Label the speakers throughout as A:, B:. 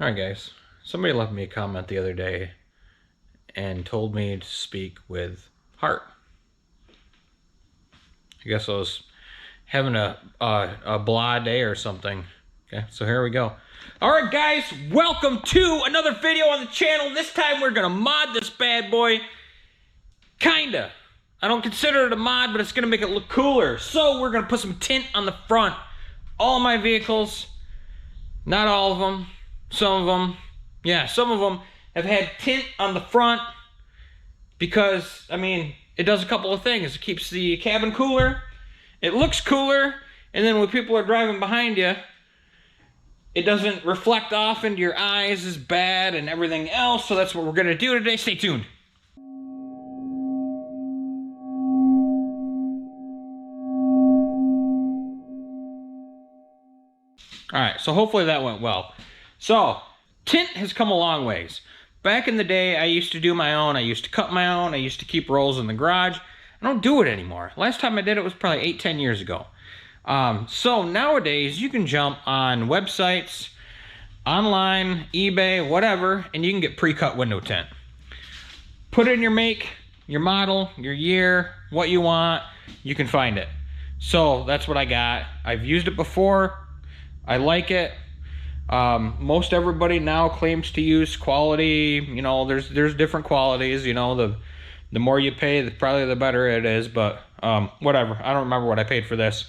A: Alright guys, somebody left me a comment the other day and told me to speak with heart. I guess I was having a blah day or something. Okay, so here we go. Alright guys, welcome to another video on the channel. This time we're gonna mod this bad boy. Kinda. I don't consider it a mod, but it's gonna make it look cooler. So we're gonna put some tint on the front. All my vehicles, not all of them. Some of them, yeah, some of them have had tint on the front because, I mean, it does a couple of things. It keeps the cabin cooler, it looks cooler, and then when people are driving behind you, it doesn't reflect off into your eyes as bad and everything else. So that's what we're gonna do today. Stay tuned. All right, so hopefully that went well. So, tint has come a long ways. Back in the day, I used to do my own. I used to cut my own. I used to keep rolls in the garage. I don't do it anymore. Last time I did it was probably 8-10 years ago. So nowadays, you can jump on websites, online, eBay, whatever, and you can get pre-cut window tint. Put in your make, your model, your year, what you want, you can find it. So that's what I got. I've used it before. I like it. Most everybody now claims to use quality. You know, there's different qualities. You know, the more you pay, probably the better it is. But whatever. I don't remember what I paid for this.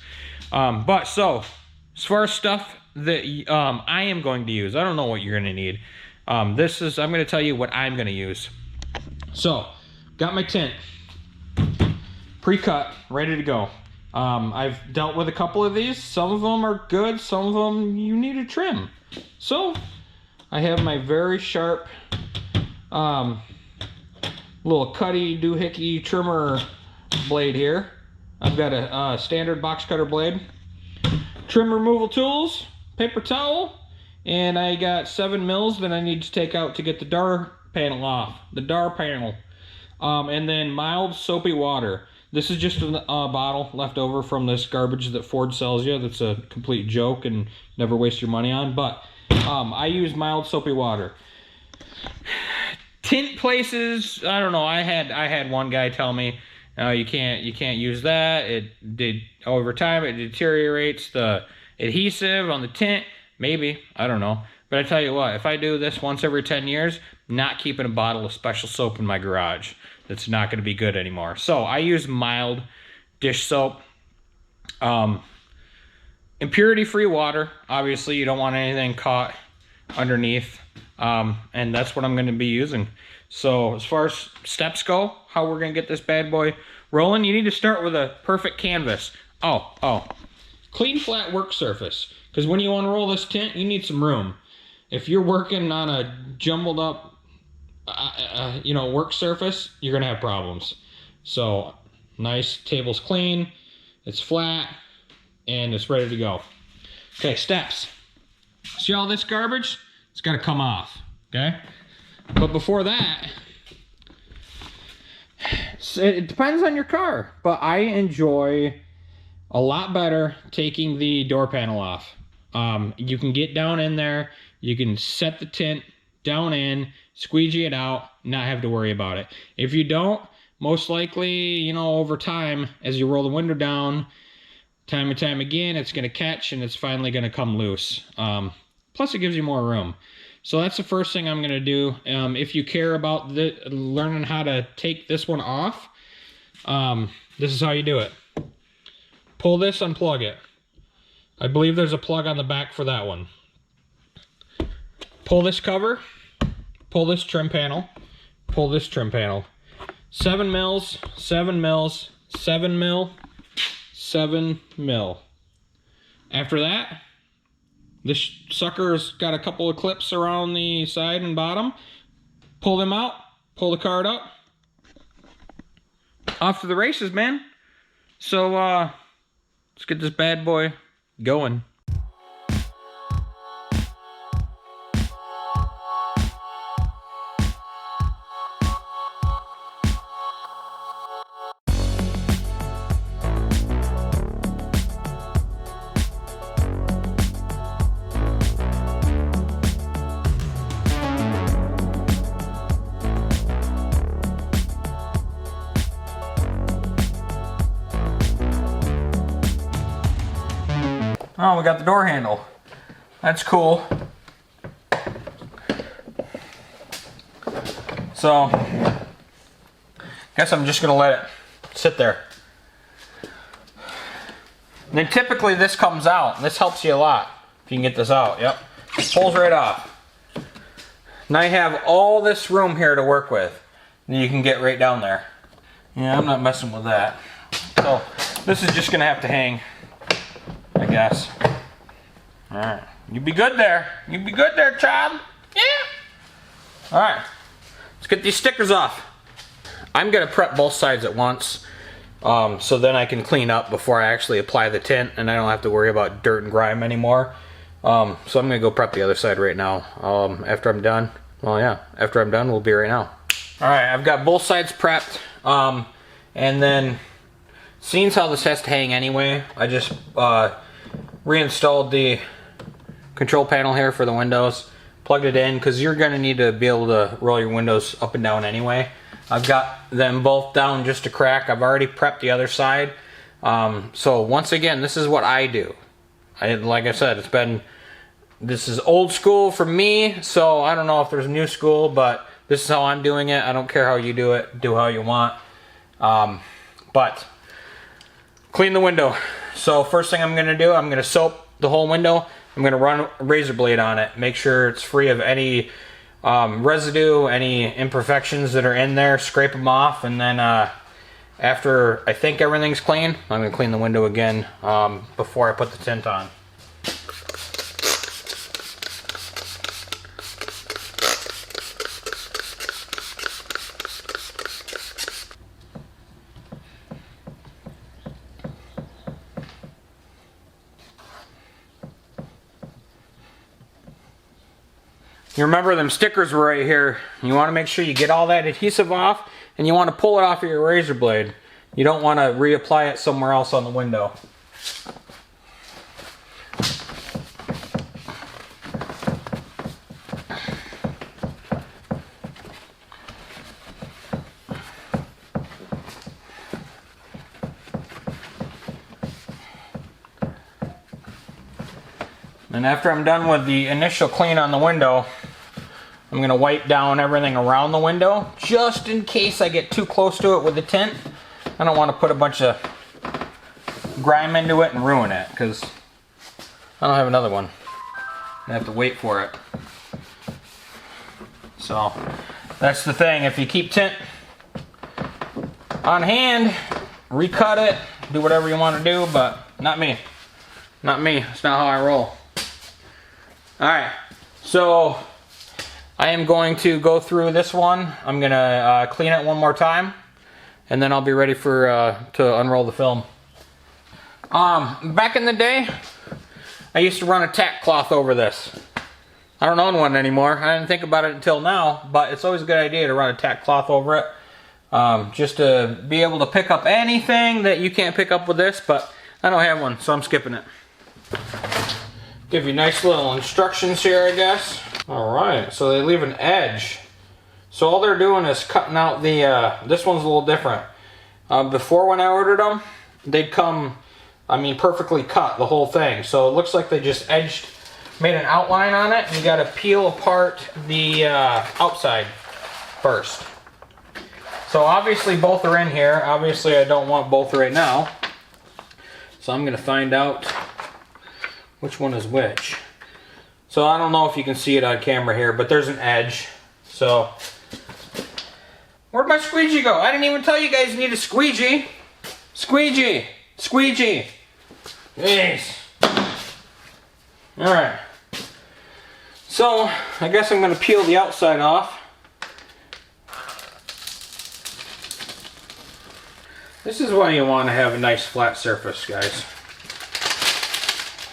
A: But so as far as stuff that I am going to use, I don't know what you're going to need. I'm going to tell you what I'm going to use. So got my tint pre-cut, ready to go. I've dealt with a couple of these. Some of them are good. Some of them you need to trim. So I have my very sharp little cutty doohickey trimmer blade here. I've got a standard box cutter blade, trim removal tools, paper towel, and I got 7 mils that I need to take out to get the DAR panel off. The DAR panel. And then mild soapy water. This is just a bottle left over from this garbage that Ford sells you. That's a complete joke and never waste your money on. But I use mild soapy water. Tint places, I don't know. I had one guy tell me, you can't use that. It did over time. It deteriorates the adhesive on the tint. Maybe, I don't know. But I tell you what, if I do this once every 10 years, not keeping a bottle of special soap in my garage. That's not going to be good anymore. So I use mild dish soap. Impurity-free water. Obviously, you don't want anything caught underneath. And that's what I'm going to be using. So as far as steps go, how we're going to get this bad boy rolling, you need to start with a perfect canvas. Clean, flat work surface. Because when you unroll this tint, you need some room. If you're working on a jumbled up work surface, you're gonna have problems. So nice, table's clean, it's flat, and it's ready to go. Okay, steps. See all this garbage? It's got to come off. Okay, but before that, it depends on your car, but I enjoy a lot better taking the door panel off. You can get down in there, you can set the tint down in, squeegee it out, not have to worry about it. If you don't, most likely, over time, as you roll the window down, time and time again, it's going to catch and it's finally going to come loose. Plus, it gives you more room. So that's the first thing I'm going to do. If you care about learning how to take this one off, this is how you do it. Pull this, unplug it. I believe there's a plug on the back for that one. Pull this cover, pull this trim panel, pull this trim panel. 7 mils, 7 mils, 7 mil, 7 mil. After that, this sucker's got a couple of clips around the side and bottom. Pull them out, pull the card up. Off to the races, man. So, let's get this bad boy going. Oh, we got the door handle. That's cool. So, guess I'm just gonna let it sit there. And then typically this comes out. This helps you a lot if you can get this out. Yep, it pulls right off. Now you have all this room here to work with. And you can get right down there. Yeah, I'm not messing with that. So this is just gonna have to hang, I guess. All right, you be good there. You be good there, child. Yeah. All right, let's get these stickers off. I'm gonna prep both sides at once. So then I can clean up before I actually apply the tint and I don't have to worry about dirt and grime anymore. So I'm gonna go prep the other side right now. After I'm done, well yeah, after I'm done we'll be right now. Alright, I've got both sides prepped. And then, seeing how this has to hang anyway, I just reinstalled the control panel here for the windows. Plugged it in because you're gonna need to be able to roll your windows up and down anyway. I've got them both down just a crack. I've already prepped the other side. So once again, this is what I do. Like I said, this is old school for me, so I don't know if there's new school, but this is how I'm doing it. I don't care how you do it. Do how you want. But clean the window. So first thing I'm going to do, I'm going to soap the whole window. I'm going to run a razor blade on it. Make sure it's free of any residue, any imperfections that are in there. Scrape them off, and then after I think everything's clean, I'm going to clean the window again before I put the tint on. You remember them stickers were right here. You want to make sure you get all that adhesive off, and you want to pull it off of your razor blade. You don't want to reapply it somewhere else on the window. And after I'm done with the initial clean on the window, I'm going to wipe down everything around the window, just in case I get too close to it with the tint. I don't want to put a bunch of grime into it and ruin it, because I don't have another one. I have to wait for it. So that's the thing. If you keep tint on hand, recut it, do whatever you want to do, but not me. Not me. It's not how I roll. Alright, so I am going to go through this one. I'm going to clean it one more time, and then I'll be ready for to unroll the film. Back in the day, I used to run a tack cloth over this. I don't own one anymore. I didn't think about it until now, but it's always a good idea to run a tack cloth over it. Just to be able to pick up anything that you can't pick up with this, but I don't have one, so I'm skipping it. Give you nice little instructions here, I guess. Alright, so they leave an edge. So all they're doing is cutting out the, this one's a little different. Before when I ordered them, they'd come, I mean, perfectly cut, the whole thing. So it looks like they just made an outline on it, and you gotta peel apart the outside first. So obviously both are in here. Obviously I don't want both right now. So I'm gonna find out which one is which. So I don't know if you can see it on camera here, but there's an edge. So, where'd my squeegee go? I didn't even tell you guys you need a squeegee. Squeegee, squeegee. Jeez. Alright. So, I guess I'm gonna peel the outside off. This is why you want to have a nice flat surface, guys.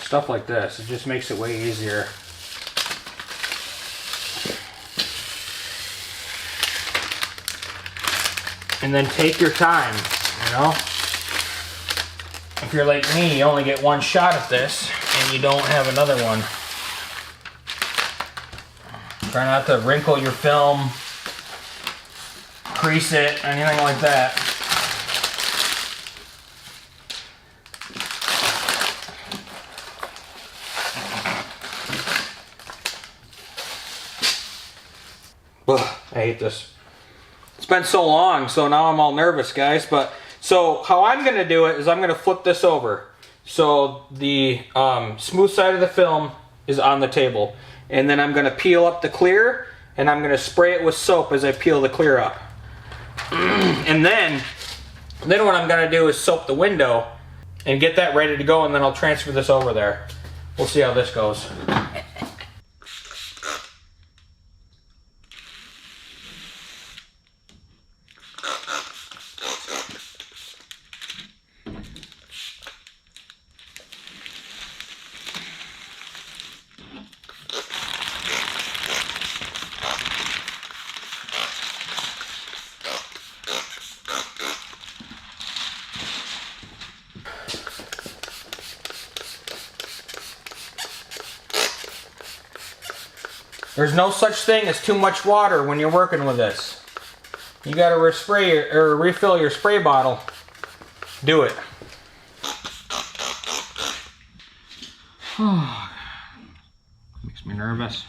A: Stuff like this, it just makes it way easier. And then take your time, you know? If you're like me, you only get one shot at this, and you don't have another one. Try not to wrinkle your film, crease it, anything like that. hate this. It's been so long, so now I'm all nervous, guys. But so how I'm going to do it is I'm going to flip this over. So the smooth side of the film is on the table. And then I'm going to peel up the clear, and I'm going to spray it with soap as I peel the clear up. And then what I'm going to do is soap the window and get that ready to go, and then I'll transfer this over there. We'll see how this goes. There's no such thing as too much water when you're working with this. You got to refill your spray bottle. Do it. Makes me nervous.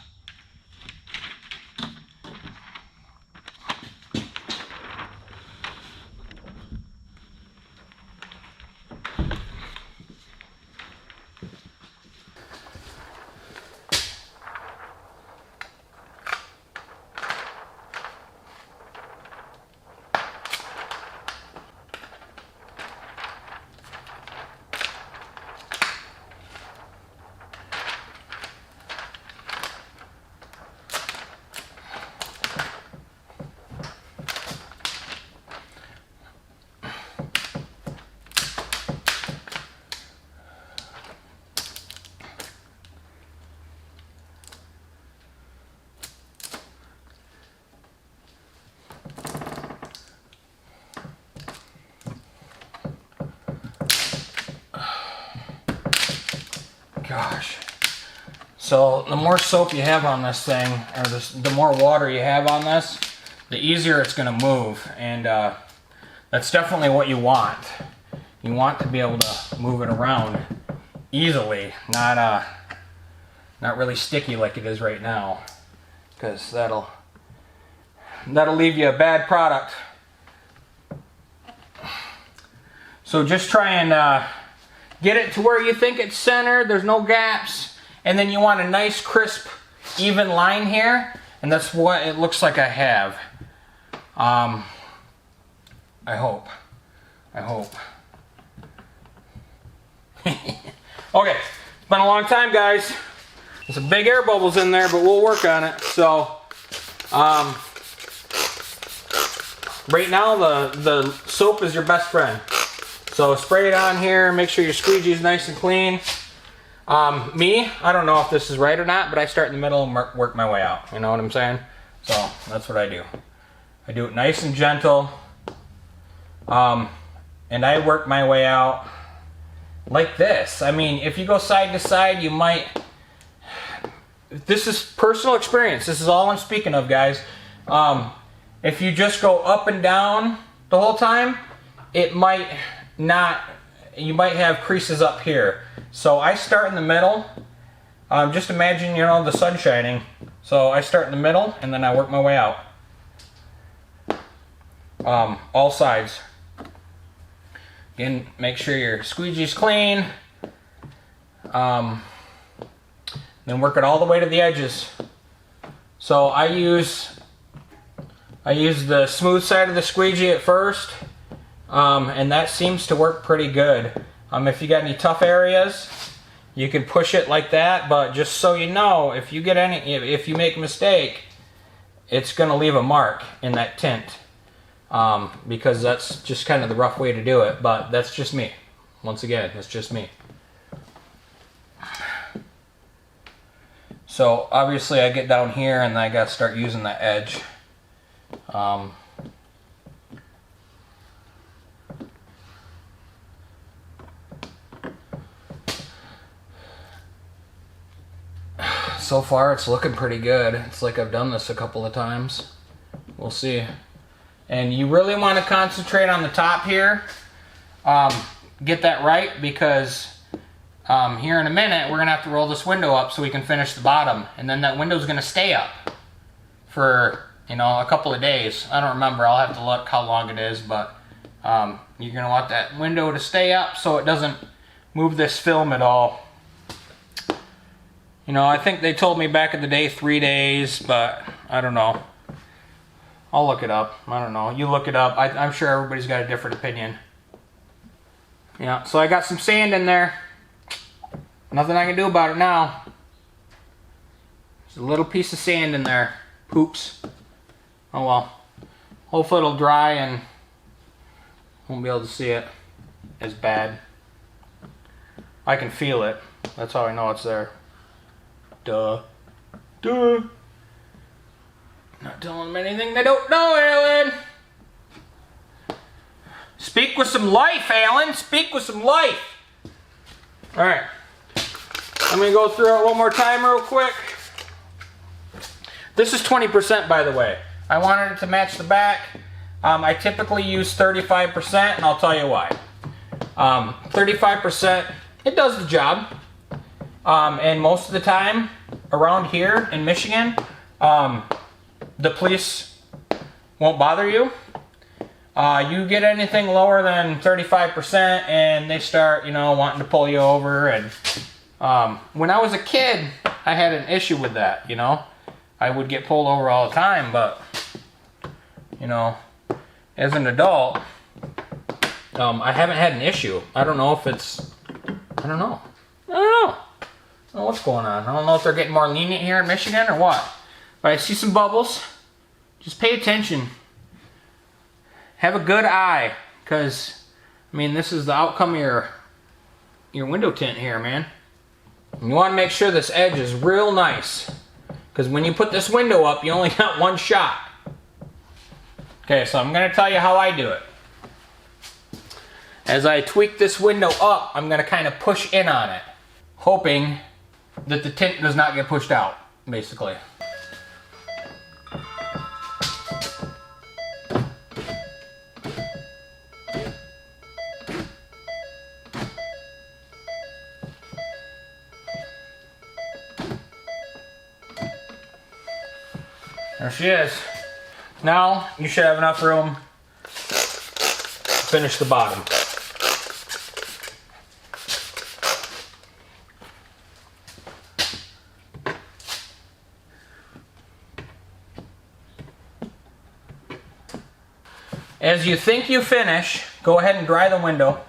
A: Gosh. So the more soap you have on this thing, or the more water you have on this, the easier it's going to move. And that's definitely what you want. You want to be able to move it around easily, not really sticky like it is right now, because that'll leave you a bad product. So just try and get it to where you think it's centered, there's no gaps, and then you want a nice crisp even line here, and that's what it looks like I have. I hope. Okay, it's been a long time, guys. There's some big air bubbles in there, but we'll work on it. So right now the soap is your best friend. So spray it on here, make sure your squeegee is nice and clean. I don't know if this is right or not, but I start in the middle and work my way out. You know what I'm saying? So that's what I do. I do it nice and gentle. And I work my way out like this. I mean, if you go side to side, you might... This is personal experience. This is all I'm speaking of, guys. If you just go up and down the whole time, it might not... You might have creases up here. So I start in the middle. Just imagine, you know, the sun shining. So I start in the middle, and then I work my way out. All sides. Again, make sure your squeegee's clean. Then work it all the way to the edges. So I use the smooth side of the squeegee at first, and that seems to work pretty good. If you got any tough areas, you can push it like that. But just so you know, if you make a mistake, it's going to leave a mark in that tint, because that's just kind of the rough way to do it. But that's just me. Once again, that's just me. So obviously I get down here and I got to start using the edge. So far it's looking pretty good. It's like I've done this a couple of times. We'll see. And you really want to concentrate on the top here. Get that right, because here in a minute we're going to have to roll this window up so we can finish the bottom. And then that window's going to stay up for you know, a couple of days. I don't remember. I'll have to look how long it is, but you're gonna want that window to stay up so it doesn't move this film at all. You know, I think they told me back in the day 3 days, but I don't know. I'll look it up. I don't know. You look it up. I'm sure everybody's got a different opinion. Yeah, so I got some sand in there. Nothing I can do about it now. There's a little piece of sand in there. Oops. Oh well. Hopefully it'll dry and won't be able to see it as bad. I can feel it. That's how I know it's there. Duh. Duh. Not telling them anything they don't know, Alan. Speak with some life, Alan. Speak with some life. Alright. I'm going to go through it one more time real quick. This is 20%, by the way. I wanted it to match the back. I typically use 35%, and I'll tell you why. 35%, it does the job. And most of the time, around here in Michigan, the police won't bother you. You get anything lower than 35% and they start, you know, wanting to pull you over. And when I was a kid, I had an issue with that, you know. I would get pulled over all the time, but, you know, as an adult, I haven't had an issue. I don't know if it's, I don't know. I don't know what's going on. I don't know if they're getting more lenient here in Michigan or what. But I see some bubbles. Just pay attention. Have a good eye, because, I mean, this is the outcome of your window tint here, man. You want to make sure this edge is real nice, because when you put this window up, you only got one shot. Okay, so I'm going to tell you how I do it. As I tweak this window up, I'm going to kind of push in on it, hoping that the tint does not get pushed out, basically. There she is. Now you should have enough room to finish the bottom. As you think you finish, go ahead and dry the window.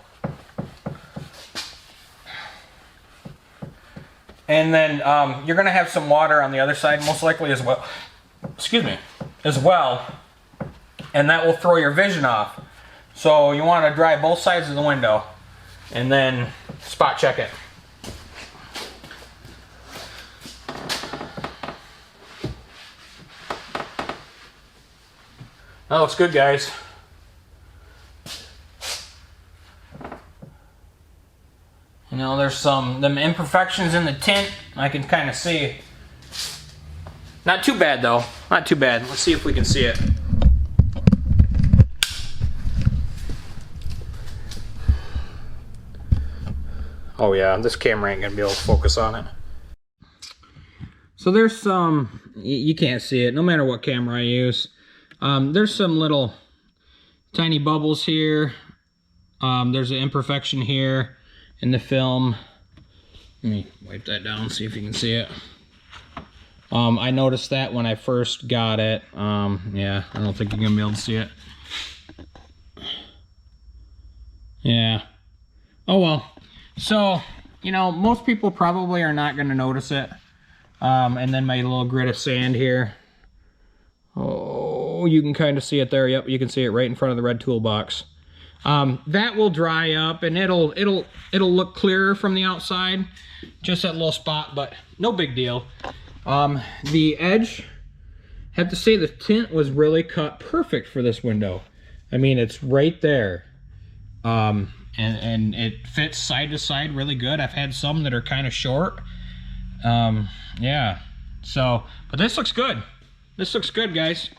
A: And then you're going to have some water on the other side, most likely as well. Excuse me, as well, and that will throw your vision off. So you want to dry both sides of the window and then spot check it. That looks good, guys. You know, there's them imperfections in the tint I can kind of see. Not too bad though, not too bad. Let's see if we can see it. Oh yeah, this camera ain't gonna be able to focus on it. So there's some, you can't see it no matter what camera I use. There's some little tiny bubbles here. There's an imperfection here in the film. Let me wipe that down, see if you can see it. I noticed that when I first got it. Yeah, I don't think you're gonna be able to see it. Yeah. Oh well. So, you know, most people probably are not gonna notice it. And then my little grit of sand here. Oh, you can kind of see it there. Yep, you can see it right in front of the red toolbox. That will dry up and it'll look clearer from the outside. Just that little spot, but no big deal. The edge, I have to say the tint was really cut perfect for this window. I mean, it's right there. And it fits side to side really good. I've had some that are kind of short. Yeah, so, but this looks good. This looks good, guys.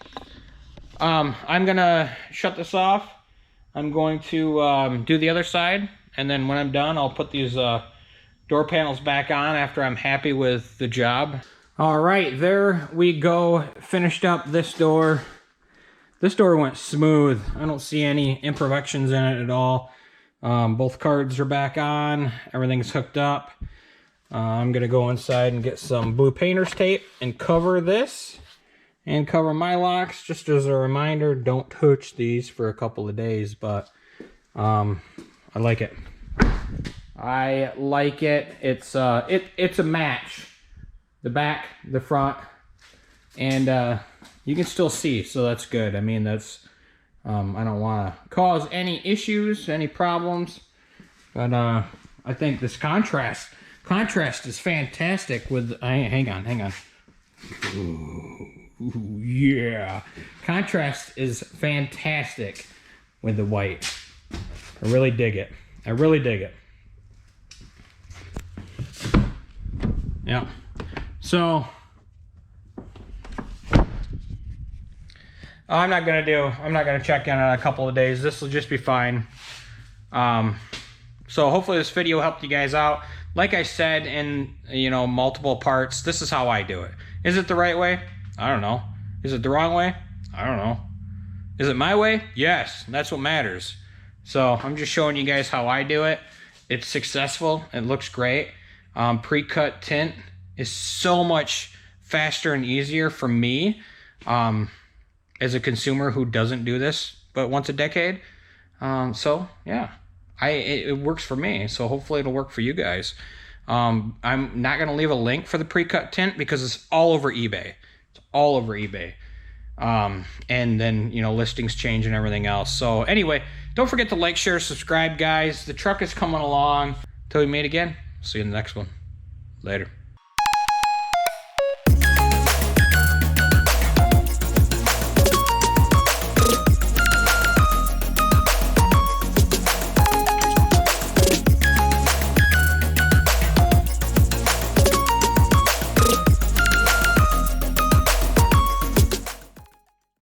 A: I'm gonna shut this off. I'm going to do the other side, and then when I'm done, I'll put these door panels back on after I'm happy with the job. All right, there we go. Finished up this door. This door went smooth. I don't see any imperfections in it at all. Both cards are back on. Everything's hooked up. I'm gonna go inside and get some blue painter's tape and cover this and cover my locks. Just as a reminder, don't touch these for a couple of days, but I like it. I like it. It's a match. The back, the front, and you can still see, so that's good. I mean, that's I don't want to cause any issues, any problems, but I think this contrast is fantastic with. Hang on. Ooh, yeah, contrast is fantastic with the white. I really dig it. I really dig it. Yeah. So I'm not gonna check in a couple of days. This will just be fine. So hopefully this video helped you guys out. Like I said in multiple parts, this is how I do it. Is it the right way? I don't know. Is it the wrong way? I don't know. Is it my way? Yes, that's what matters. So I'm just showing you guys how I do it. It's successful. It looks great. Pre-cut tint is so much faster and easier for me as a consumer who doesn't do this but once a decade. So yeah, it works for me. So hopefully it'll work for you guys. I'm not gonna leave a link for the pre-cut tint because it's all over eBay. It's all over eBay. And then listings change and everything else. So anyway, don't forget to like, share, subscribe, guys. The truck is coming along. Till we meet again, see you in the next one. Later.